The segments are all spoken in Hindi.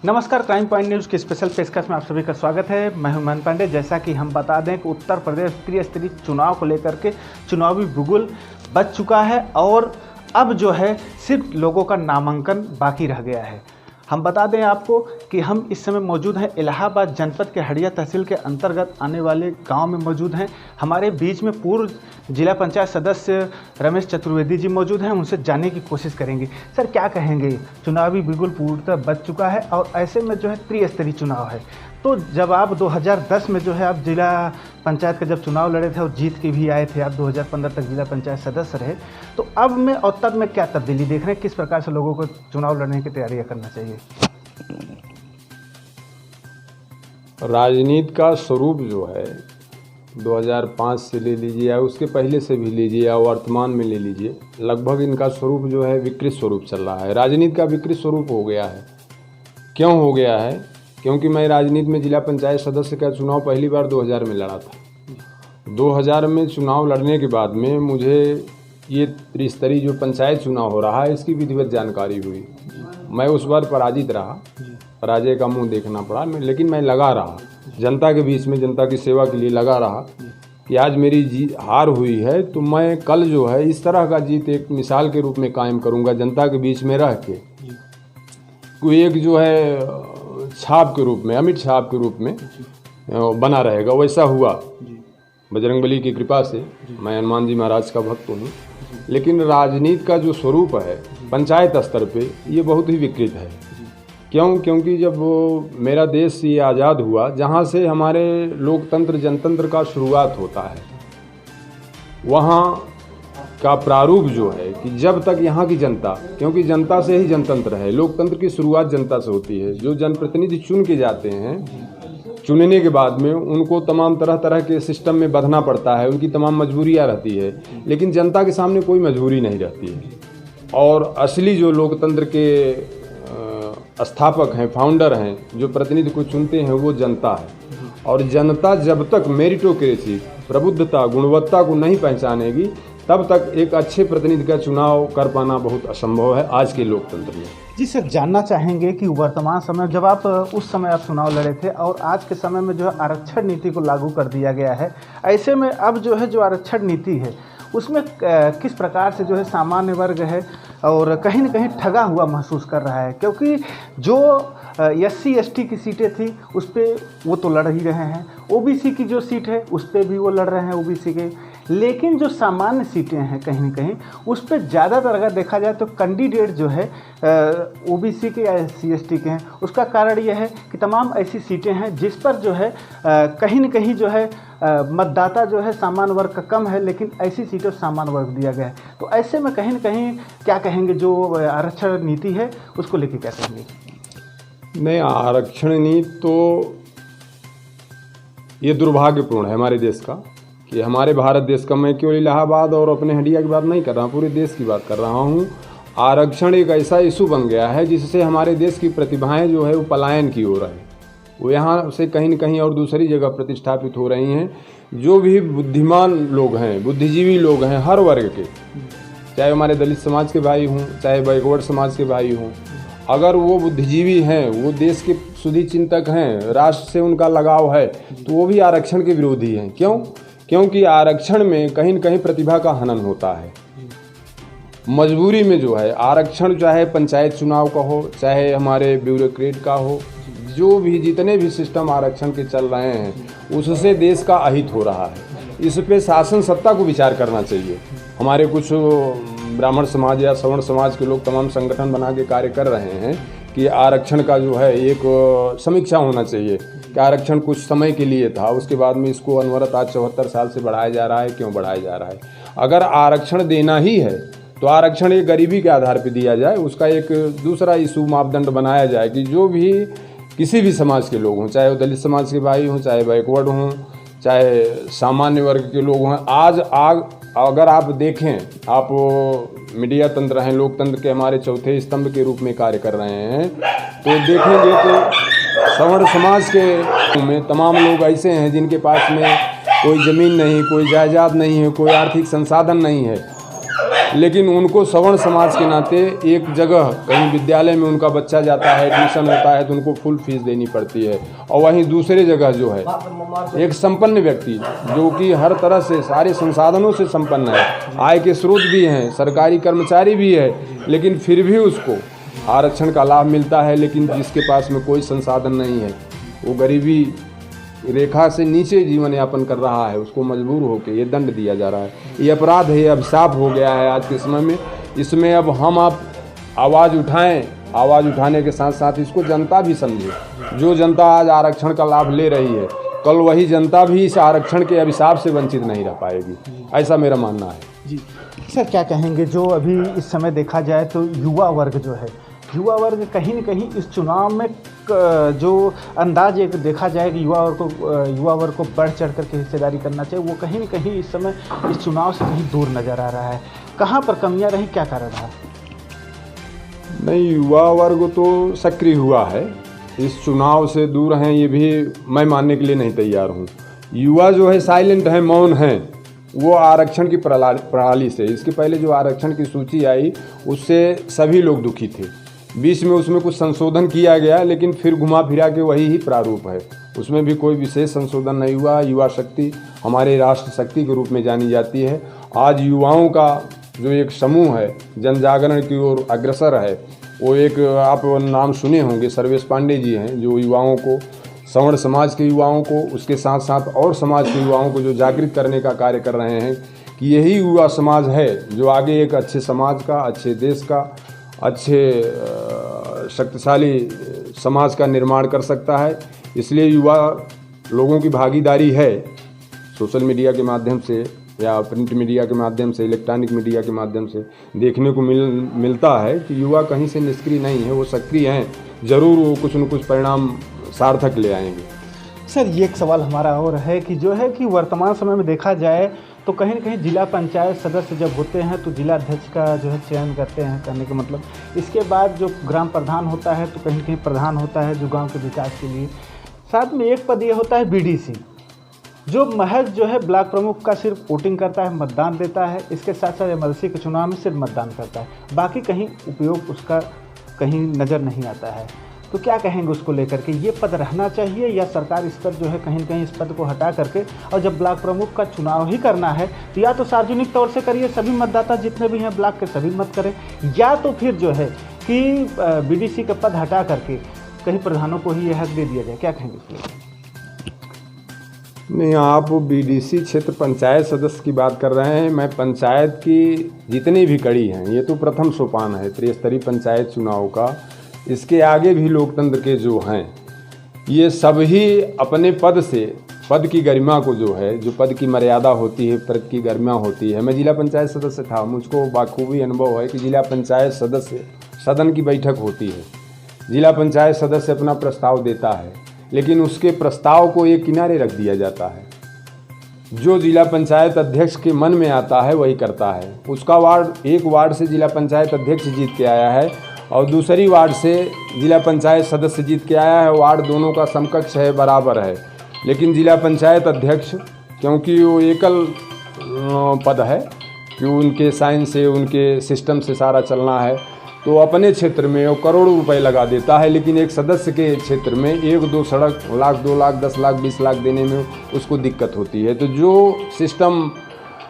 नमस्कार, क्राइम पॉइंट न्यूज़ की स्पेशल पेशकश में आप सभी का स्वागत है। मैं हूं मन पांडे। जैसा कि हम बता दें कि उत्तर प्रदेश त्रिस्तरीय चुनाव को लेकर के चुनावी बिगुल बज चुका है और अब जो है सिर्फ लोगों का नामांकन बाकी रह गया है। हम बता दें आपको कि हम इस समय मौजूद हैं इलाहाबाद जनपद के हड़िया तहसील के अंतर्गत आने वाले गांव में मौजूद हैं। हमारे बीच में पूर्व जिला पंचायत सदस्य रमेश चतुर्वेदी जी मौजूद हैं। उनसे जानने की कोशिश करेंगे। सर, क्या कहेंगे? चुनावी बिगुल पूर्णतः बज चुका है और ऐसे में जो है त्रिस्तरीय चुनाव है। तो जब आप 2010 में जो है आप जिला पंचायत का जब चुनाव लड़े थे और जीत के भी आए थे, आप 2015 तक जिला पंचायत सदस्य रहे, तो अब में और तब में क्या तब्दीली देख रहे हैं? किस प्रकार से लोगों को चुनाव लड़ने की तैयारियां करना चाहिए? राजनीति का स्वरूप जो है 2005 से ले लीजिए या उसके पहले से भी लीजिए या वर्तमान में ले लीजिए, लगभग इनका स्वरूप जो है विकृत स्वरूप चल रहा है। राजनीति का विकृत स्वरूप हो गया है। क्यों हो गया है? क्योंकि मैं राजनीति में जिला पंचायत सदस्य का चुनाव पहली बार 2000 में लड़ा था। 2000 में चुनाव लड़ने के बाद में मुझे ये त्रिस्तरीय जो पंचायत चुनाव हो रहा है इसकी विधिवत जानकारी हुई। मैं उस बार पराजित रहा, पराजय का मुंह देखना पड़ा, लेकिन मैं लगा रहा जनता के बीच में, जनता की सेवा के लिए लगा रहा कि आज मेरी हार हुई है तो मैं कल जो है इस तरह का जीत एक मिसाल के रूप में कायम करूंगा। जनता के बीच में रह के कोई एक जो है छाप के रूप में, अमिट छाप के रूप में बना रहेगा। वैसा हुआ बजरंगबली की कृपा से। मैं हनुमान जी महाराज का भक्त हूँ। लेकिन राजनीति का जो स्वरूप है पंचायत स्तर पे ये बहुत ही विकृत है। क्यों? क्योंकि जब मेरा देश ये आज़ाद हुआ, जहाँ से हमारे लोकतंत्र जनतंत्र का शुरुआत होता है, वहाँ का प्रारूप जो है कि जब तक यहाँ की जनता, क्योंकि जनता से ही जनतंत्र है, लोकतंत्र की शुरुआत जनता से होती है। जो जनप्रतिनिधि चुन के जाते हैं, चुनने के बाद में उनको तमाम तरह तरह के सिस्टम में बंधना पड़ता है, उनकी तमाम मजबूरियाँ रहती है, लेकिन जनता के सामने कोई मजबूरी नहीं रहती है। और असली जो लोकतंत्र के स्थापक हैं, फाउंडर हैं, जो प्रतिनिधि को चुनते हैं, वो जनता है। और जनता जब तक मेरिटोक्रेसी, प्रबुद्धता, गुणवत्ता को नहीं पहचानेगी, तब तक एक अच्छे प्रतिनिधि का चुनाव कर पाना बहुत असंभव है आज के लोकतंत्र में। जी सर, जानना चाहेंगे कि वर्तमान समय, जब आप उस समय आप चुनाव लड़े थे और आज के समय में जो है आरक्षण नीति को लागू कर दिया गया है, ऐसे में अब जो है जो आरक्षण नीति है उसमें किस प्रकार से जो है सामान्य वर्ग है और कहीं न कहीं ठगा हुआ महसूस कर रहा है? क्योंकि जो SC ST की सीटें थी उस पर वो तो लड़ ही रहे हैं, OBC की जो सीट है उस पर भी वो लड़ रहे हैं, OBC के। लेकिन जो सामान्य सीटें हैं कहीं न कहीं उस पर ज़्यादातर अगर देखा जाए तो कैंडिडेट जो है OBC के या SC ST के हैं। उसका कारण यह है कि तमाम ऐसी सीटें हैं जिस पर जो है कहीं न कहीं जो है मतदाता जो है सामान्य वर्ग का कम है, लेकिन ऐसी सीटों सामान्य वर्ग दिया गया है। तो ऐसे में कहीं न कहीं क्या कहेंगे, जो आरक्षण नीति है उसको लेके क्या कहेंगे? नहीं, आरक्षण नीति तो ये दुर्भाग्यपूर्ण है हमारे देश का, कि हमारे भारत देश का, मैं केवल इलाहाबाद और अपने हंडिया की बात नहीं कर रहा हूँ, पूरे देश की बात कर रहा हूँ। आरक्षण एक ऐसा इशू बन गया है जिससे हमारे देश की प्रतिभाएं जो है वो पलायन की ओर है। वो यहाँ से कहीं न कहीं और दूसरी जगह प्रतिष्ठापित हो रही हैं। जो भी बुद्धिमान लोग हैं, बुद्धिजीवी लोग हैं हर वर्ग के, चाहे हमारे दलित समाज के भाई हों, चाहे बैकवर्ड समाज के भाई हों, अगर वो बुद्धिजीवी हैं, वो देश के सुधी चिंतक हैं, राष्ट्र से उनका लगाव है, तो वो भी आरक्षण के विरोधी हैं। क्यों? क्योंकि आरक्षण में कहीं न कहीं प्रतिभा का हनन होता है। मजबूरी में जो है आरक्षण, चाहे पंचायत चुनाव का हो, चाहे हमारे ब्यूरोक्रेट का हो, जो भी जितने भी सिस्टम आरक्षण के चल रहे हैं उससे देश का अहित हो रहा है। इस पे शासन सत्ता को विचार करना चाहिए। हमारे कुछ ब्राह्मण समाज या सवर्ण समाज के लोग तमाम संगठन बना के कार्य कर रहे हैं कि आरक्षण का जो है एक समीक्षा होना चाहिए कि आरक्षण कुछ समय के लिए था, उसके बाद में इसको अनवरत आज 74 साल से बढ़ाया जा रहा है। क्यों बढ़ाया जा रहा है? अगर आरक्षण देना ही है तो आरक्षण एक गरीबी के आधार पर दिया जाए। उसका एक दूसरा इशू मापदंड बनाया जाए कि जो भी किसी भी समाज के लोग हों, चाहे वो दलित समाज के भाई हों, चाहे बैकवर्ड हों, चाहे सामान्य वर्ग के लोग हों, आज अगर आप देखें, आप मीडिया तंत्र हैं, लोकतंत्र के हमारे चौथे स्तंभ के रूप में कार्य कर रहे हैं, तो देखेंगे तो सवर्ण समाज के में तमाम लोग ऐसे हैं जिनके पास में कोई ज़मीन नहीं, कोई जायदाद नहीं है, कोई आर्थिक संसाधन नहीं है, लेकिन उनको सवर्ण समाज के नाते एक जगह कहीं विद्यालय में उनका बच्चा जाता है, एडमिशन होता है तो उनको फुल फीस देनी पड़ती है। और वहीं दूसरे जगह जो है एक संपन्न व्यक्ति जो कि हर तरह से सारे संसाधनों से संपन्न है, आय के स्रोत भी हैं, सरकारी कर्मचारी भी है, लेकिन फिर भी उसको आरक्षण का लाभ मिलता है। लेकिन जिसके पास में कोई संसाधन नहीं है, वो गरीबी रेखा से नीचे जीवन यापन कर रहा है, उसको मजबूर होकर ये दंड दिया जा रहा है। ये अपराध है, ये अभिशाप हो गया है आज के समय में। इसमें अब हम आप आवाज़ उठाएं, आवाज़ उठाने के साथ साथ इसको जनता भी समझे। जो जनता आज आरक्षण का लाभ ले रही है, कल वही जनता भी इस आरक्षण के अभिशाप से वंचित नहीं रह पाएगी, ऐसा मेरा मानना है। जी सर, क्या कहेंगे जो अभी इस समय देखा जाए तो युवा वर्ग जो है, युवा वर्ग कहीं न कहीं इस चुनाव में जो अंदाज एक देखा जाए कि युवा वर्ग को बढ़ चढ़ करके हिस्सेदारी करना चाहिए, वो कहीं न कहीं इस समय इस चुनाव से कहीं दूर नज़र आ रहा है। कहाँ पर कमियां रही, क्या कारण रहा? नहीं, युवा वर्ग तो सक्रिय हुआ है, इस चुनाव से दूर हैं ये भी मैं मानने के लिए नहीं तैयार हूँ। युवा जो है साइलेंट है, मौन है, वो आरक्षण की प्रणाली से, इसके पहले जो आरक्षण की सूची आई उससे सभी लोग दुखी थे। बीच में उसमें कुछ संशोधन किया गया, लेकिन फिर घुमा फिरा के वही ही प्रारूप है, उसमें भी कोई विशेष संशोधन नहीं हुआ। युवा शक्ति हमारे राष्ट्र शक्ति के रूप में जानी जाती है। आज युवाओं का जो एक समूह है जन जागरण की ओर अग्रसर है, वो एक आप नाम सुने होंगे, सर्वेश पांडे जी हैं, जो युवाओं को, सवर्ण समाज के युवाओं को, उसके साथ साथ और समाज के युवाओं को जो जागृत करने का कार्य कर रहे हैं कि यही युवा समाज है जो आगे एक अच्छे समाज का, अच्छे देश का, अच्छे शक्तिशाली समाज का निर्माण कर सकता है। इसलिए युवा लोगों की भागीदारी है, सोशल मीडिया के माध्यम से या प्रिंट मीडिया के माध्यम से, इलेक्ट्रॉनिक मीडिया के माध्यम से देखने को मिलता है कि युवा कहीं से निष्क्रिय नहीं है, वो सक्रिय हैं, ज़रूर वो कुछ न कुछ परिणाम सार्थक ले आएंगे। सर, ये एक सवाल हमारा और है कि जो है कि वर्तमान समय में देखा जाए तो कहीं न कहीं जिला पंचायत सदस्य जब होते हैं तो जिला अध्यक्ष का जो है चयन करते हैं, करने का मतलब इसके बाद जो ग्राम प्रधान होता है तो कहीं प्रधान होता है जो गांव के विकास के लिए, साथ में एक पद ये होता है बीडीसी, जो महज जो है ब्लॉक प्रमुख का सिर्फ वोटिंग करता है, मतदान देता है, इसके साथ साथ एमएलसी के चुनाव में सिर्फ मतदान करता है, बाकी कहीं उपयोग उसका कहीं नज़र नहीं आता है। तो क्या कहेंगे उसको लेकर के, ये पद रहना चाहिए या सरकार इस पर जो है कहीं न कहीं इस पद को हटा करके, और जब ब्लॉक प्रमुख का चुनाव ही करना है तो या तो सार्वजनिक तौर से करिए, सभी मतदाता जितने भी हैं ब्लॉक के सभी मत करें, या तो फिर जो है कि बीडीसी का पद हटा करके कहीं प्रधानों को ही ये हक दे दिया जाए। क्या कहेंगे इसलिए? नहीं, आप बीडीसी क्षेत्र पंचायत सदस्य की बात कर रहे हैं। मैं पंचायत की जितनी भी कड़ी हैं, ये तो प्रथम सोपान है त्रिस्तरीय पंचायत चुनाव का, इसके आगे भी लोकतंत्र के जो हैं ये सब ही अपने पद से, पद की गरिमा को जो है, जो पद की मर्यादा होती है, पद की गरिमा होती है। मैं जिला पंचायत सदस्य था, मुझको बाखूबी अनुभव है कि जिला पंचायत सदस्य, सदन की बैठक होती है, जिला पंचायत सदस्य अपना प्रस्ताव देता है, लेकिन उसके प्रस्ताव को एक किनारे रख दिया जाता है। जो जिला पंचायत अध्यक्ष के मन में आता है वही करता है। उसका वार्ड, एक वार्ड से जिला पंचायत अध्यक्ष जीत के आया है और दूसरी वार्ड से जिला पंचायत सदस्य जीत के आया है, वार्ड दोनों का समकक्ष है, बराबर है, लेकिन जिला पंचायत अध्यक्ष क्योंकि वो एकल पद है कि उनके साइन से, उनके सिस्टम से सारा चलना है, तो अपने क्षेत्र में वो करोड़ों रुपए लगा देता है, लेकिन एक सदस्य के क्षेत्र में 1-2 सड़क, लाख, 2 लाख, 10 लाख, 20 लाख देने में उसको दिक्कत होती है। तो जो सिस्टम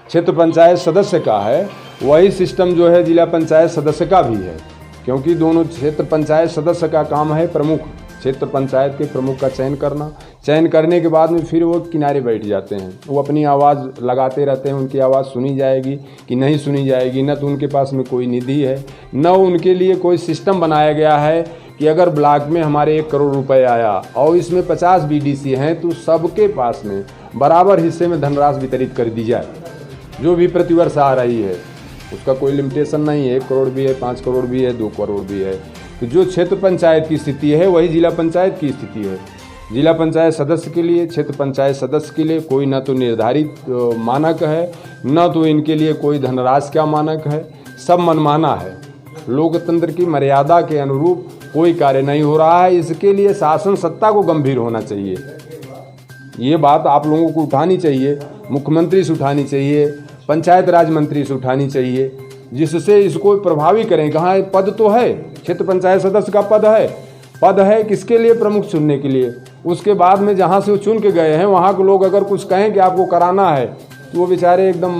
क्षेत्र पंचायत सदस्य का है वही सिस्टम जो है जिला पंचायत सदस्य का भी है, क्योंकि दोनों क्षेत्र पंचायत सदस्य का काम है प्रमुख, क्षेत्र पंचायत के प्रमुख का चयन करना। चयन करने के बाद में फिर वो किनारे बैठ जाते हैं, वो अपनी आवाज़ लगाते रहते हैं, उनकी आवाज़ सुनी जाएगी कि नहीं सुनी जाएगी। न तो उनके पास में कोई निधि है, न उनके लिए कोई सिस्टम बनाया गया है कि अगर ब्लॉक में हमारे 1 करोड़ रुपए आया और इसमें 50 बीडीसी हैं तो सबके पास में बराबर हिस्से में धनराशि वितरित कर दी जाए, जो भी प्रतिवर्ष आ रही है। उसका कोई लिमिटेशन नहीं है, 1 करोड़ भी है, 5 करोड़ भी है, 2 करोड़ भी है। तो जो क्षेत्र पंचायत की स्थिति है वही जिला पंचायत की स्थिति है। जिला पंचायत सदस्य के लिए, क्षेत्र पंचायत सदस्य के लिए कोई न तो निर्धारित मानक है, न तो इनके लिए कोई धनराशि का मानक है, सब मनमाना है। लोकतंत्र की मर्यादा के अनुरूप कोई कार्य नहीं हो रहा है। इसके लिए शासन सत्ता को गंभीर होना चाहिए। ये बात आप लोगों को उठानी चाहिए, मुख्यमंत्री से उठानी चाहिए, पंचायत राज मंत्री से उठानी चाहिए, जिससे इसको प्रभावी करें। कहाँ पद तो है, क्षेत्र पंचायत सदस्य का पद है किसके लिए? प्रमुख चुनने के लिए। उसके बाद में जहाँ से वो चुन के गए हैं वहाँ के लोग अगर कुछ कहें कि आपको कराना है तो वो बेचारे एकदम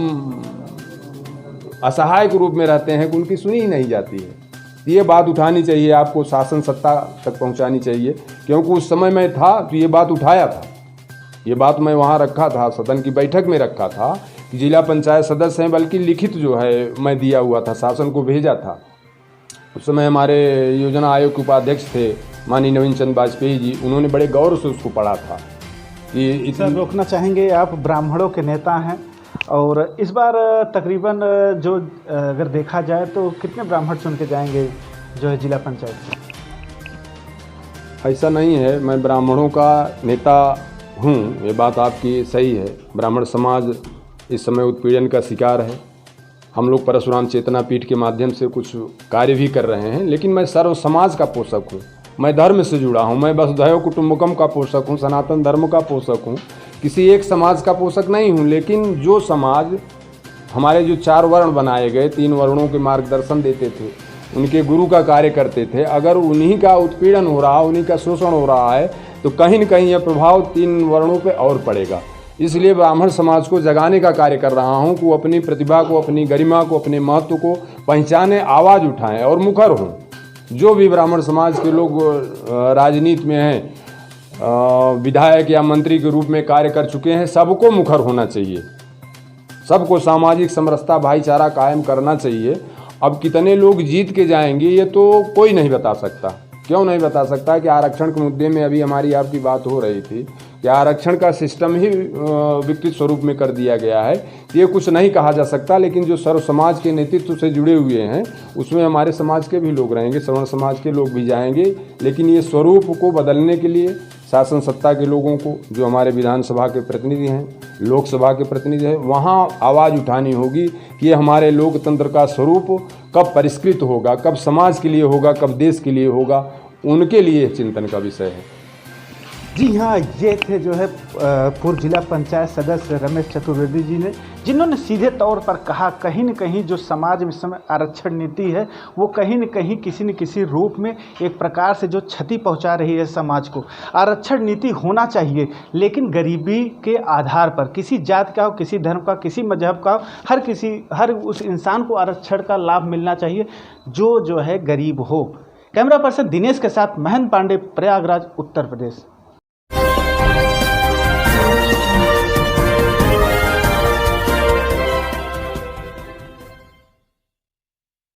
असहाय के रूप में रहते हैं कि उनकी सुनी ही नहीं जाती है। ये बात उठानी चाहिए, आपको शासन सत्ता तक पहुंचानी चाहिए, क्योंकि उस समय मैं था तो ये बात उठाया था। ये बात मैं वहाँ रखा था, सदन की बैठक में रखा था कि जिला पंचायत सदस्य हैं, बल्कि लिखित जो है मैं दिया हुआ था, शासन को भेजा था। उस समय हमारे योजना आयोग के उपाध्यक्ष थे माननीय नवीन चंद्र वाजपेयी जी, उन्होंने बड़े गौर से उसको पढ़ा था कि सर रोकना चाहेंगे, आप ब्राह्मणों के नेता हैं और इस बार तकरीबन जो अगर देखा जाए तो कितने ब्राह्मण चुन के जाएंगे जो है जिला पंचायत से? ऐसा नहीं है, मैं ब्राह्मणों का नेता हूँ, ये बात आपकी सही है। ब्राह्मण समाज इस समय उत्पीड़न का शिकार है। हम लोग परशुराम चेतना पीठ के माध्यम से कुछ कार्य भी कर रहे हैं, लेकिन मैं सर्व समाज का पोषक हूँ, मैं धर्म से जुड़ा हूँ, मैं वसुधैव कुटुम्बकम का पोषक हूँ, सनातन धर्म का पोषक हूँ, किसी एक समाज का पोषक नहीं हूँ। लेकिन जो समाज हमारे जो 4 वर्ण बनाए गए, 3 वर्णों के मार्गदर्शन देते थे, उनके गुरु का कार्य करते थे, अगर उन्हीं का उत्पीड़न हो रहा, उन्हीं का शोषण हो रहा है तो कहीं न कहीं यह प्रभाव 3 वर्णों पे और पड़ेगा। इसलिए ब्राह्मण समाज को जगाने का कार्य कर रहा हूँ कि वो अपनी प्रतिभा को, अपनी गरिमा को, अपने महत्व को पहचाने, आवाज़ उठाएं और मुखर हों। जो भी ब्राह्मण समाज के लोग राजनीति में हैं, विधायक या मंत्री के रूप में कार्य कर चुके हैं, सबको मुखर होना चाहिए, सबको सामाजिक समरसता भाईचारा कायम करना चाहिए। अब कितने लोग जीत के जाएंगे ये तो कोई नहीं बता सकता। क्यों नहीं बता सकता कि आरक्षण के मुद्दे में अभी हमारी आपकी बात हो रही थी कि आरक्षण का सिस्टम ही विकृत स्वरूप में कर दिया गया है। ये कुछ नहीं कहा जा सकता, लेकिन जो सर्व समाज के नेतृत्व से जुड़े हुए हैं उसमें हमारे समाज के भी लोग रहेंगे, सवर्ण समाज के लोग भी जाएंगे। लेकिन ये स्वरूप को बदलने के लिए शासन सत्ता के लोगों को, जो हमारे विधानसभा के प्रतिनिधि हैं, लोकसभा के प्रतिनिधि हैं, वहाँ आवाज़ उठानी होगी कि ये हमारे लोकतंत्र का स्वरूप कब परिष्कृत होगा, कब समाज के लिए होगा, कब देश के लिए होगा, उनके लिए चिंतन का विषय है। जी हाँ, ये थे जो है पूर्व जिला पंचायत सदस्य रमेश चतुर्वेदी जी ने, जिन्होंने सीधे तौर पर कहा कहीं न कहीं जो समाज में इस समय आरक्षण नीति है वो कहीं न कहीं किसी न किसी रूप में एक प्रकार से जो क्षति पहुंचा रही है समाज को। आरक्षण नीति होना चाहिए, लेकिन गरीबी के आधार पर, किसी जात का हो, किसी धर्म का, किसी मजहब का हो, हर उस इंसान को आरक्षण का लाभ मिलना चाहिए जो है गरीब हो। कैमरा पर्सन दिनेश के साथ महन पांडे, प्रयागराज, उत्तर प्रदेश।